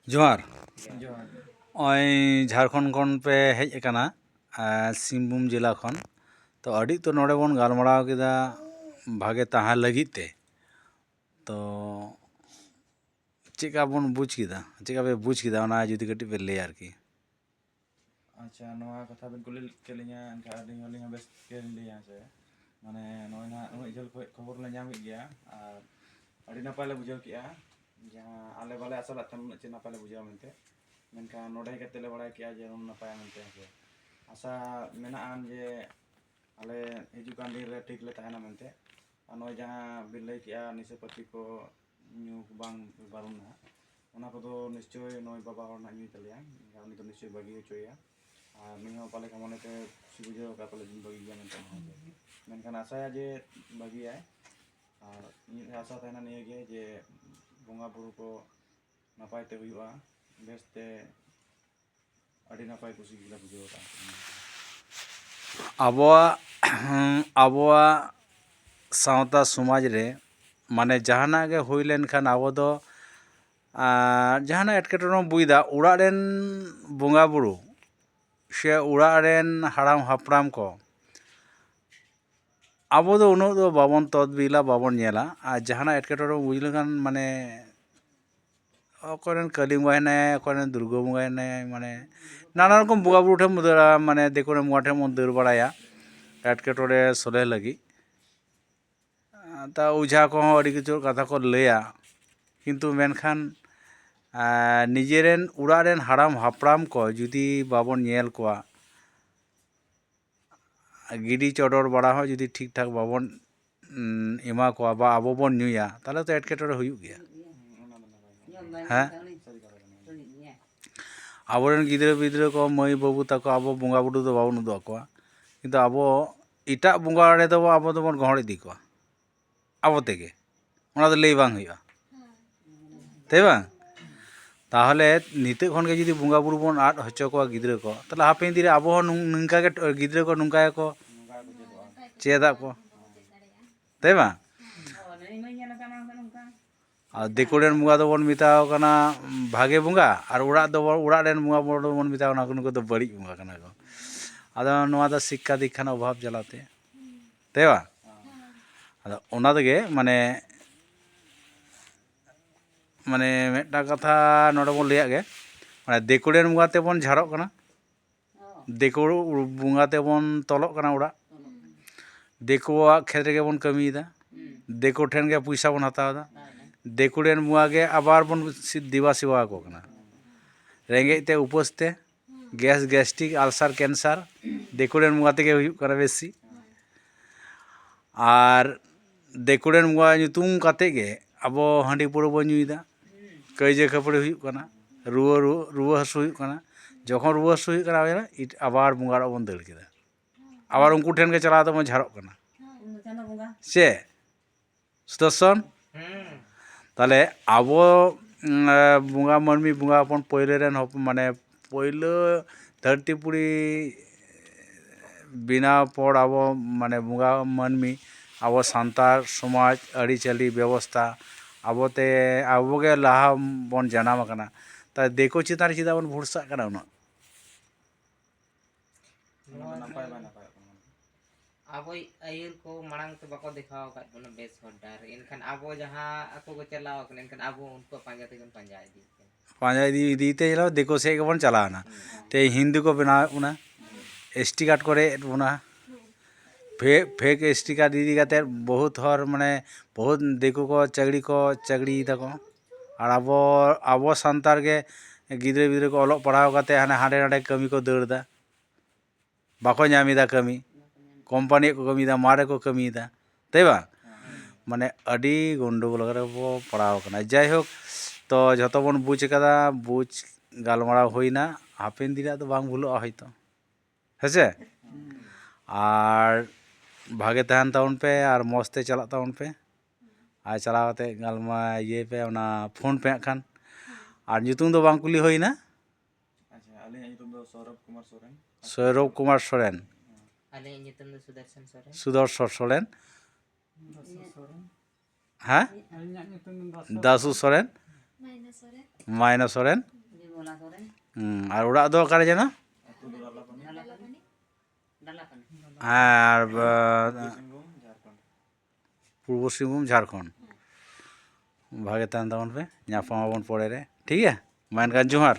जोहार झारखंड खन पे हेज अकाना सिंहभूम जिला खन तो अड़ी तो नोड़े बन गालमराव केदा भागे ताहा लगित ते तो चेका बन बुझ केदा चेका पे बुझ केदा ओना जुदी कटी पे ले आरकी अच्छा नोआ कथा बिन कुली केलिङा एनका आदिङ अलिङ बेस केल लिया से माने नोय ना उन जल खबर ले ᱧᱟᱢ गया और अड़ी नपाय ले बुझाव किया जहां आले बाले असल अतन चे नपाय ले बुझाव मेनते मेनका नोडे कते ले बड़ाय किया जे उन नपाय मेनते है आशा मेना आन जे आले हिजु कान दिन रे ठीक ले ताहेना मेनते नोय जहां बिन लay किया निशेपति को न्यू बांग बारुन ना ओना को दो निश्चय नोय बाबा हर ना न्यू तलिया उनी तो निश्चय बगी होचोया मीहो पाले का मने ते सुबुझो का पाले दिन बगी गया मेनते मेनखान आशा जे बगी आय और इन आशा तहना निये गे जे बोंगा बुरु को नपाय ते हुआ बेसते अड़ी नपाय कुसी गिला बुझो का आबोआ सावता समाज रे माने जहाना गे हुई लेन खान आबो दो जहाना एटकेटोनो बुइदा उड़ा रेन बोंगा बुरु से उड़ा रेन हाराम हापराम को आबो दो उनो दो बाबन तदबिला बाबन नेला आ जहाना एटकेटोनो बुझ लेखान माने अकोरेन काली बंगा ने अकोरेन दुर्गा बंगा ने माने नाना रकम बोंगा बुरु ठेम माने देखोरे मुआ ठेम दर बड़ाया एटकेटोरे सोले लगी ता उझा को अड़ी किछु कथा को लया किंतु मेनखान निजेरेन उड़ारेन हाराम हापराम को जुदी बाबन नेल कोआ गिडी चोडोर बड़ा हो जुदी ठीक ठाक बाबन एमा कोआ बा आबो बन न्यूया ताले तो एटकेटोरे हुयुग गया हाँ आबोरेन गिद्रे बिद्रे को मई बाबू तको आबो बोंगा बुरु दो बाबन उदुग आकोआ किंतु आबो इटा बोंगा रे दो आबो दो बन गहड़ इदी कोआ आबो तेगे ओना दो लई बांग हुयुआ ताई बांग ताहले निते खन के जुदी बोंगा बुरु बन आद हचो कोआ गिद्रे को ताहले हापेन दिन रे आबो नंका के गिद्रे को नंका को चेदा को ताई बांग और दिकुरेन मुंगा दो बन मिताओ कना भागे बुंगा और उड़ा दो उड़ा रेन मुंगा बन मिताओ ना को तो बड़ी बुंगा कना को आदो नोआ दो शिक्षा दीक्षा ना अभाव जलाते तेवा आदो ओना दगे माने माने मेटा कथा नोडे बन लेया गे माने दिकुरेन मुंगा ते बन झाड़ो कना दिकुर बुंगा ते बन तोलो कना उड़ा दिकुआ खेत रे बन कमीदा दिकु ठेन गे पैसा बन हतावदा दिकुरेन मुआ गे आबार बन दिवा सिवा को कना रेंगे ते उपस ते गैस गैस्ट्रिक आल्सर कैंसर दिकुरेन मुआ ते गे हुयुग कना बेसी और दिकुरेन मुआ ᱧᱩᱛᱩᱢ काते गे आबो हांडी पुरो बो ᱧᱩᱭदा कईजे खपड़े हुयुग कना रुआ हसु हुयुग कना जखन रुआ हसु हुयुग कना आबार बुंगाड़ बन दर केदा आबार उनको ठेन के चला तो बन झाड़ो कना से सुदर्शन ताले आबो बुंगा मनमी बुंगा अपन पहले रेन माने पहले धरतीपुरी बिना पड़ आबो माने बुंगा मनमी आबो सांतार समाज अड़ीचली व्यवस्था आबोते आबोगे लाहा बन जानाम कना ता देखो चितार चिदा बन भरसा कना उना आबो आयुर को मांग तो बाको दिखाओ का बना बेस होडार इनखान आबो जहां ako को चलाओ कने इनखान आबो उनको पांजा ते गन पांजा दीते चलो देखो से के बन चलाना ते हिंदू को बना उना एसटी कार्ड करे उना फेक एसटी कार्ड दीदी काते बहुत हर माने बहुत देखो को चगड़ी तको और आबो सांतार के गिद्रे बिद्रे को अलग पढ़ाओ काते हाने हाडे हाडे कमी को दौड़दा बाको ᱧᱟᱢᱤदा कमी कोम्पानी को कमीदा मारे को कमीदा ताई बा माने अडी गंडगोल रे बो पड़ाव कना जाय होक तो जतो बन बुझ कदा बुझ गालमारा होइना हापेन दिना तो बांग भूलो हयतो हेसे और भागे तहन ताउन पे और मस्ते चला ताउन पे आ चलावते गालमा ये पे ओना फोन पे खान और ᱧᱩᱛᱩᱢ दो बांग कुली होइना अच्छा आले ᱧᱩᱛᱩᱢ दो सौरभ कुमार सोरेन आले ᱧᱩᱛᱩᱢ दो सुदर्शन सोरेन हाँ दासु सोरेन मायना सोरेन আর ওড়াগ ᱫᱚ ᱚᱠᱟᱨᱮ ᱡᱮᱱᱚ? ᱟᱹᱛᱩ ᱫᱚ ᱞᱟᱞᱟᱯᱟᱱᱤ, আর ᱥᱤᱝᱵᱷᱩᱢ, ঝাড়খণ্ড। পূর্ব সিংভূম ঝাড়খণ্ড। ভাগে তাহেন তাবᱚᱱ ᱯᱮ, ᱧᱟᱯᱟᱢ ᱟᱵᱚᱱ ᱯᱚᱨᱮ ᱨᱮ, ᱴᱷᱤᱠ ᱜᱮᱭᱟ? ᱢᱟ ᱮᱱᱠᱷᱟᱱ ᱡᱚᱦᱟᱨ।